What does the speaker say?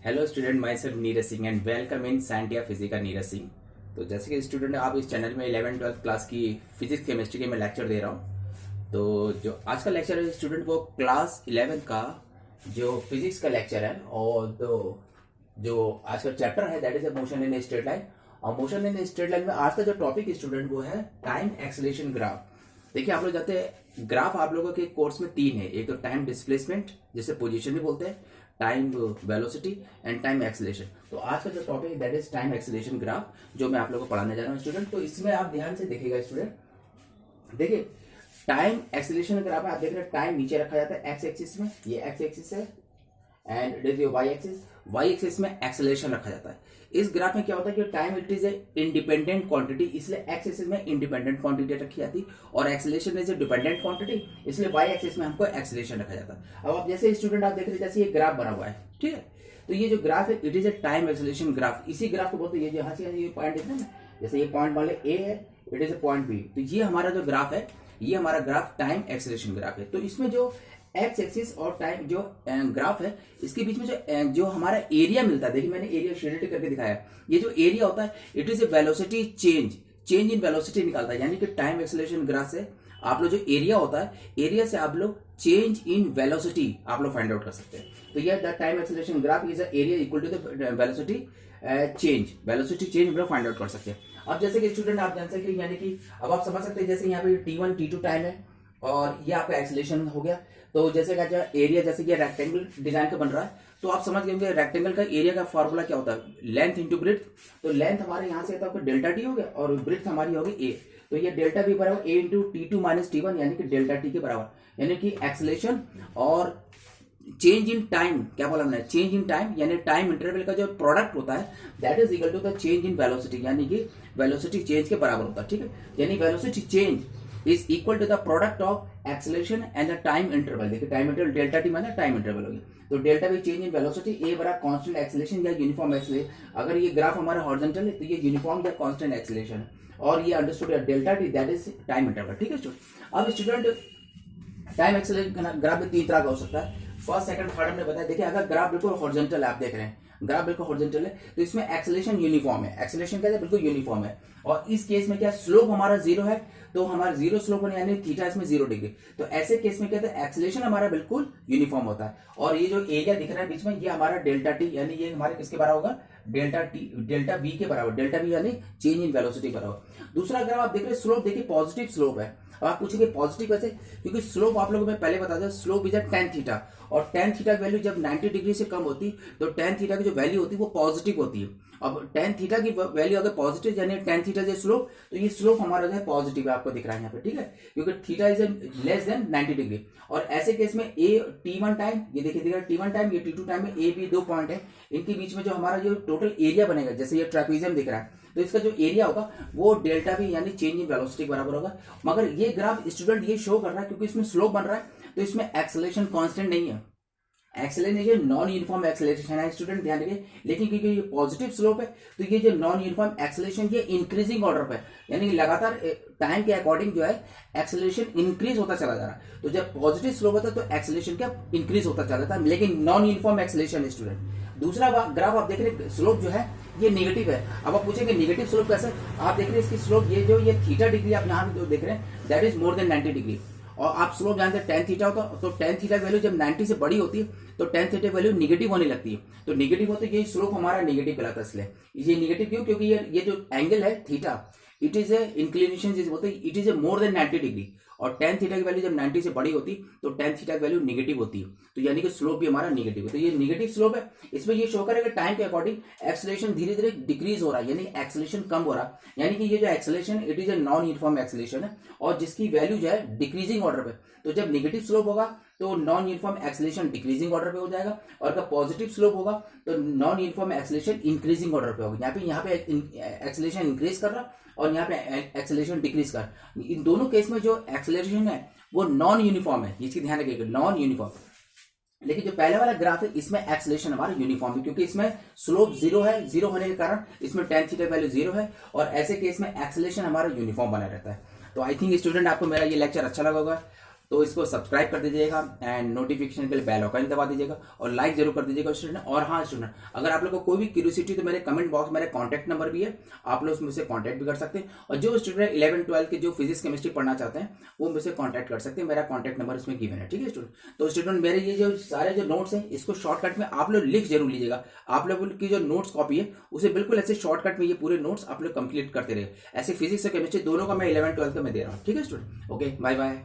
Hello student, myself Neeraj Singh and welcome in Scientia Physica Neeraj Singh. तो जैसे कि स्टूडेंट आप इस चैनल में 11th-12th क्लास की फिजिक्स केमिस्ट्री के मैं लेक्चर दे रहा हूँ। तो जो आज का लेक्चर है स्टूडेंट वो क्लास 11 का जो फिजिक्स का लेक्चर है और जो आज का चैप्टर है that is a motion in straight line. और मोशन इन स्ट्रेट लाइन में आज का जो टॉपिक स्टूडेंट वो है टाइम एक्सेलरेशन ग्राफ। देखिए आप लोग जाते हैं ग्राफ आप लोगों के कोर्स में 3 है, एक तो टाइम डिस्प्लेसमेंट जिसे पोजीशन भी बोलते हैं, time velocity and time acceleration. तो आज का जो टॉपिक है that is time acceleration graph जो मैं आप लोगों को पढ़ाने जा रहा हूँ स्टूडेंट। तो इसमें आप ध्यान से देखिएगा स्टूडेंट, देखिए टाइम एक्सेलरेशन ग्राफ में आप देख रहे हैं टाइम नीचे रखा जाता है एक्स एक्सिस में, ये एक्स एक्सिस है and it is your Y axis में एक्सेलरेशन रखा जाता है। इस ग्राफ में क्या होता है कि time it is a independent quantity, इसलिए एक्स एक्सिस में इंडिपेंडेंट क्वांटिटी रखी जाती और acceleration is a dependent quantity, इसलिए वाई एक्सिस में हमको एक्सेलरेशन रखा जाता है। अब आप जैसे स्टूडेंट आप देख रहे हैं जैसे ये ग्राफ बना हुआ है, ठीक है। तो ये जो ग्राफ है it is A time acceleration graph. इसी ग्राफ को बोलते हैं, ये यहाँ से ये पॉइंट देखते हैं ना, जैसे ये पॉइंट मान ए है, it is a point B. तो ये हमारा जो ग्राफ है ये हमारा ग्राफ टाइम एक्सेलरेशन ग्राफ है। तो इसमें जो एक्स एक्सिस और टाइम जो ग्राफ है इसके बीच में जो हमारा एरिया मिलता है, देखिए मैंने एरिया शेडेड करके दिखाया है। ये जो एरिया होता है it is A velocity change in velocity निकालता है, यानी कि टाइम एक्सेलरेशन ग्राफ से आप लोग जो एरिया होता है एरिया से आप लोग चेंज इन वेलोसिटी आप लोग फाइंड आउट कर सकते हैं। तो यह the time acceleration graph is area equal to the velocity change हम लोग फाइंड आउट कर सकते हैं। अब जैसे कि स्टूडेंट आप जान सकते हैं, यानी कि अब आप समझ सकते हैं जैसे यहाँ पे T1 T2 टाइम है और ये आपका एक्सेलरेशन हो गया। तो जैसे का एरिया जैसे कि रेक्टेंगल डिजाइन का बन रहा है, तो आप समझ गए रेक्टेंगल का एरिया का फॉर्मूला क्या होता है, लेंथ इंटू ब्रेड्थ। तो लेंथ हमारे यहाँ से तो डेल्टा टी हो गया और ब्रेड्थ हमारी होगी ए। तो ये डेल्टा बी बराबर ए इंटू T2 माइनस T1 यानी कि डेल्टा टी के बराबर, यानी कि एक्सेलरेशन और चेंज इन टाइम, क्या बोला हमने, चेंज इन टाइम यानी टाइम इंटरवल का जो प्रोडक्ट होता है that is equal to the change in velocity, यानी कि वेलोसिटी चेंज के बराबर होता है, ठीक है। यानी velocity change is equal to the product of acceleration and the time interval. देखिए टाइम इंटरवल डेल्टा टी माने टाइम इंटरवल हो गया। तो डेल्टा भी चेंज इन वेलोसिटी ए बराबर कांस्टेंट एक्सेलरेशन या यूनिफॉर्म एक्सेलरेशन। अगर ये ग्राफ हमारा हॉरिजॉन्टल है तो ये यूनिफॉर्म या कांस्टेंट एक्सेलरेशन है, और ये understood delta T that is time interval, ठीक है स्टूडेंट। अब स्टूडेंट टाइम एक्सेलरेशन ग्राफ भी 3 तरह का हो सकता है, फर्स्ट सेकंड थर्ड हमने बताया। देखिए अगर ग्राफ बिल्कुल हॉरिजॉन्टल है, आप देख रहे हैं ग्राफ बिल्कुल हॉरिजॉन्टल है तो इसमें एक्सेलरेशन यूनिफॉर्म है, एक्सेलरेशन क्या है बिल्कुल यूनिफॉर्म है। और इस केस में क्या स्लोप हमारा 0 है, तो हमारा 0 स्लोप यानी थीटा इसमें 0 डिग्री। तो ऐसे केस में क्या है एक्सेलरेशन हमारा बिल्कुल यूनिफॉर्म होता है। और ये जो एरिया दिख रहा है बीच में ये हमारा डेल्टा टी, यानी ये हमारे किसके बराबर होगा, डेल्टा वी के बराबर, डेल्टा वी यानी चेंज इन वेलोसिटी बराबर। दूसरा अगर आप देख रहे हैं स्लोप, देखिए पॉजिटिव स्लोप है। अब आप पूछेंगे पॉजिटिव कैसे, क्योंकि स्लोप आप लोगों को मैं पहले बता दूं स्लोप इज टेन थीटा, और टेन थीटा की वैल्यू जब 90 डिग्री से कम होती तो टेन थीटा की जो वैल्यू होती है वो पॉजिटिव होती है। अब टेन थीटा की वैल्यू अगर पॉजिटिव यानी टेन थीटा जो स्लोप, तो ये स्लोप हमारा जो है पॉजिटिव है, आपको दिख रहा है यहाँ पे, ठीक है, क्योंकि theta is less than 90 degree. और ऐसे केस में ए T1 टाइम, ये देखिए दिख रहा है T1 टाइम, ये T2 टाइम में ए बी 2 पॉइंट है, इनके बीच में जो हमारा जो टोटल एरिया बनेगा, जैसे ये ट्रेपेजियम दिख रहा है तो इसका जो एरिया होगा वो डेल्टा भी यानी चेंज इन वेलोसिटी के बराबर होगा। मगर ये ग्राफ स्टूडेंट ये शो कर रहा है क्योंकि इसमें स्लोप बन रहा है तो इसमें एक्सेलरेशन कांस्टेंट नहीं है, एक्सेलरेशन नॉन यूनिफॉर्म एक्सेलरेशन है स्टूडेंट, ध्यान रखिए। लेकिन क्योंकि ये पॉजिटिव स्लोप है तो ये जो नॉन यूनिफॉर्म एक्सेलरेशन ये इंक्रीजिंग ऑर्डर पे, यानी लगातार टाइम के अकॉर्डिंग जो है एक्सेलरेशन इंक्रीज होता चला जा रहा है। तो जब पॉजिटिव स्लोप होता है तो एक्सेलरेशन क्या इंक्रीज होता चला जाता है, लेकिन नॉन यूनिफॉर्म एक्सेलरेशन स्टूडेंट। दूसरा ग्राफ आप देख रहे हैं स्लोप जो है ये नेगेटिव है। अब आप पूछेंगे नेगेटिव स्लोप कैसे, आप देख रहे हैं इसकी स्लोप ये जो ये थीटा डिग्री आप यहाँ जो देख रहे हैं that is more than 90 degree. और आप स्लोप जानते हैं टेन थीटा होता तो टेन थीटा की वैल्यू जब 90 से बड़ी होती है तो टेन थीटा की वैल्यू निगेटिव होने लगती है। तो निगेटिव होता है ये स्लोप हमारा निगेटिव कहलाता है, इसलिए ये निगेटिव क्यों, क्योंकि ये जो एंगल है theta it is A inclination जिसे बोलते हैं it is A more than 90 degree. और टेन थीटा की वैल्यू जब 90 से बड़ी होती तो टेन थीटा की वैल्यू निगेटिव होती है, तो यानी कि स्लोप भी हमारा निगेटिव है। तो ये निगेटिव स्लोप है, इसमें ये शो करेगा टाइम के अकॉर्डिंग एक्सेलरेशन धीरे धीरे डिक्रीज हो रहा है, यानी एक्सेलरेशन कम हो रहा है। यानी कि ये जो acceleration it is a non uniform acceleration है और जिसकी वैल्यू जो है डिक्रीजिंग ऑर्डर पे। तो जब निगेटिव स्लोप होगा तो non uniform acceleration decreasing order पे हो जाएगा, और अगर पॉजिटिव स्लोप होगा तो non uniform acceleration increasing order पे होगा। यहाँ पे एक्सेलरेशन इंक्रीज कर रहा और यहाँ पे एक्सेलरेशन डिक्रीज कर, इन दोनों केस में जो एक्सेलरेशन है वो नॉन यूनिफॉर्म है, इसकी ध्यान रखिएगा नॉन यूनिफॉर्म। लेकिन जो पहले वाला ग्राफ है इसमें एक्सेलरेशन हमारा यूनिफॉर्म है, क्योंकि इसमें स्लोप 0 है, 0 होने के कारण इसमें टेन थीटा वैल्यू 0 है, और ऐसे केस में एक्सेलरेशन हमारा यूनिफॉर्म बना रहता है। तो आई थिंक स्टूडेंट आपको मेरा ये लेक्चर अच्छा लगा होगा। तो इसको सब्सक्राइब कर दीजिएगा एंड नोटिफिकेशन के लिए बेल आइकन दबा दीजिएगा और लाइक जरूर कर दीजिएगा स्टूडेंट। और हाँ स्टूडेंट, अगर आप लोग को कोई भी क्यूरियोसिटी तो मेरे कमेंट बॉक्स मेरा कॉन्टैक्ट नंबर भी है, आप लोग मुझसे कॉन्टैक्ट भी कर सकते हैं। और जो स्टूडेंट 11-12 के जो फिजिक्स केमिस्ट्री पढ़ना चाहते हैं वो मुझसे कॉन्टैक्ट कर सकते हैं, मेरा कॉन्टैक्ट नंबर इसमें गिवन है, ठीक है स्टूडेंट। तो स्टूडेंट मेरे ये जो सारे जो नोट्स हैं इसको शॉर्टकट में आप लोग लिख जरूर लीजिएगा। आप लोगों की जो नोट्स कॉपी है उसे बिल्कुल ऐसे शॉर्टकट में ये पूरे नोट्स आप लोग कंप्लीट करते रहे। ऐसे फिजिक्स और केमिस्ट्री दोनों का मैं 11-12 का मैं दे रहा हूँ, ठीक है स्टूडेंट। Okay, bye bye.